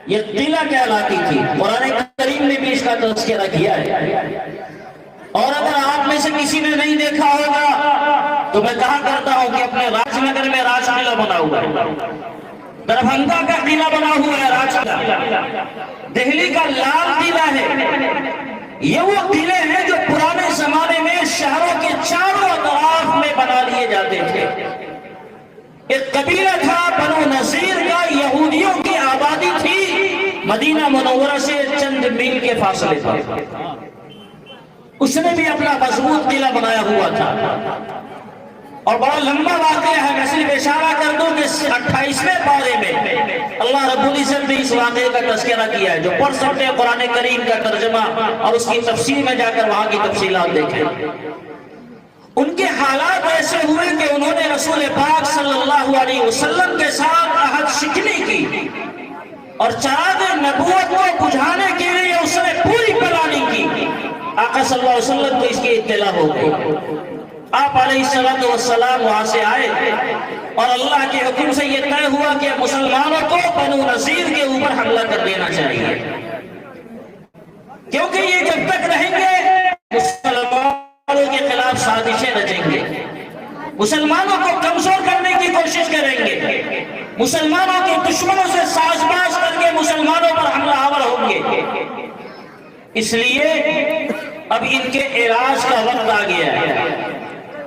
یہ قلعہ کہلاتی تھی. قرآن کریم نے بھی اس کا تذکرہ کیا ہے. اور اگر آپ میں سے کسی نے نہیں دیکھا ہوگا تو میں کہا کرتا ہوں کہ اپنے راج نگر میں راج قلعہ بنا ہوا ہے، دربھنگا کا قلعہ بنا ہوا ہے راج قلعہ، دہلی کا لال قلعہ ہے. یہ وہ قلعے ہیں جو پرانے زمانے میں شہروں کے چاروں اطراف میں بنا لیے جاتے تھے. ایک قبیلہ تھا بنو نذیر کا، یہودیوں کی آبادی تھی مدینہ منورہ سے چند میل کے فاصلے پر. اس نے بھی اپنا مضبوط قلعہ بنایا ہوا تھا. اور بڑا لمبا واقعہ ہے، میں صرف اشارہ کر دوں کہ 28ویں پارے میں اللہ رب العزت نے اس واقعے کا تذکرہ کیا ہے. جو پڑھ سکتے ہیں قرآن کریم کا ترجمہ اور اس کی تفسیر میں جا کر وہاں کی تفصیلات دیکھیں. ان کے حالات ایسے ہوئے کہ انہوں نے رسول پاک صلی اللہ علیہ وسلم کے ساتھ عہد شکنی کی اور چراغ نبوت کو بجھانے کے لیے اس نے پوری پلاننگ کی. آقا صلی اللہ علیہ وسلم کو اس کی اطلاع ہو گئی. آپ علیہ السلام وہاں سے آئے اور اللہ کے حکم سے یہ طے ہوا کہ مسلمانوں کو بنو نذیر کے اوپر حملہ کر دینا چاہیے، کیونکہ یہ جب تک رہیں گے مسلمانوں کے خلاف سازشیں رچیں گے، مسلمانوں کو کمزور کرنے کی کوشش کریں گے، مسلمانوں کے دشمنوں سے ساز باز کر کے مسلمانوں پر حملہ آور ہوں گے. اس لیے اب ان کے علاج کا وقت آ گیا ہے.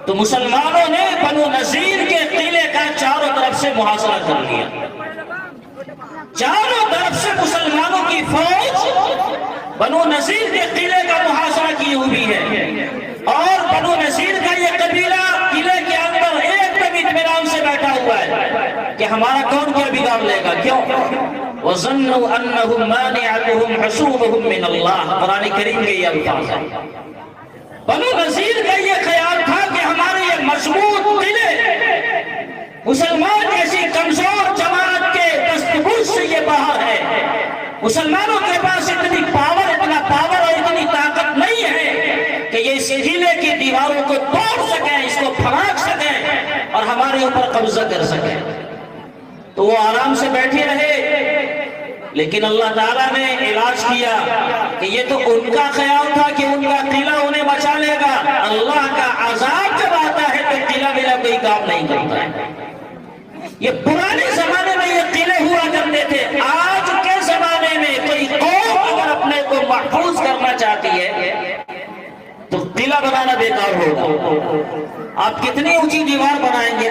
تو مسلمانوں نے بنو نذیر کے قلعے کا چاروں طرف سے محاصرہ کر لیا. چاروں طرف سے مسلمانوں کی فوج بنو نذیر کے قلعے کا محاصرہ کی ہوئی ہے. اور بنو نذیر کا یہ قبیلہ قلعے کے اندر ایک دم اطمینان سے بیٹھا ہوا ہے کہ ہمارا کون کیا بگاڑ لے گا. کیوں؟ وَظَنُّوا أَنَّهُمْ مَانِعَتُهُمْ حُصُونُهُمْ مِنَ اللَّهِ. قرآن کریم کے یہ الفاظ ہیں. بنو نذیر کا یہ خیال تھا کہ ہمارے یہ مضبوط قلعے مسلمان جیسی کمزور جماعت کے دستبرد سے یہ باہر ہے. مسلمانوں کے پاس اتنی اتنا پاور اور اتنی طاقت نہیں ہے کہ یہ اس قلعے کی دیواروں کو توڑ سکیں، اس کو پھاڑ سکیں اور ہمارے اوپر قبضہ کر سکیں. تو وہ آرام سے بیٹھے رہے. لیکن اللہ تعالیٰ نے علاج کیا کہ یہ تو ان کا خیال تھا کہ ان کا قلعہ انہیں بچا لے گا. اللہ کا عذاب جب آتا ہے تو قلعہ میرا کوئی کام نہیں کرتا ہے. یہ پرانے زمانے میں یہ قلعے ہوا کرتے تھے. آج کے زمانے میں کوئی قوم اگر اپنے کو محفوظ کرنا چاہتی ہے تو قلعہ بنانا بیکار ہوگا. آپ کتنی اونچی دیوار بنائیں گے؟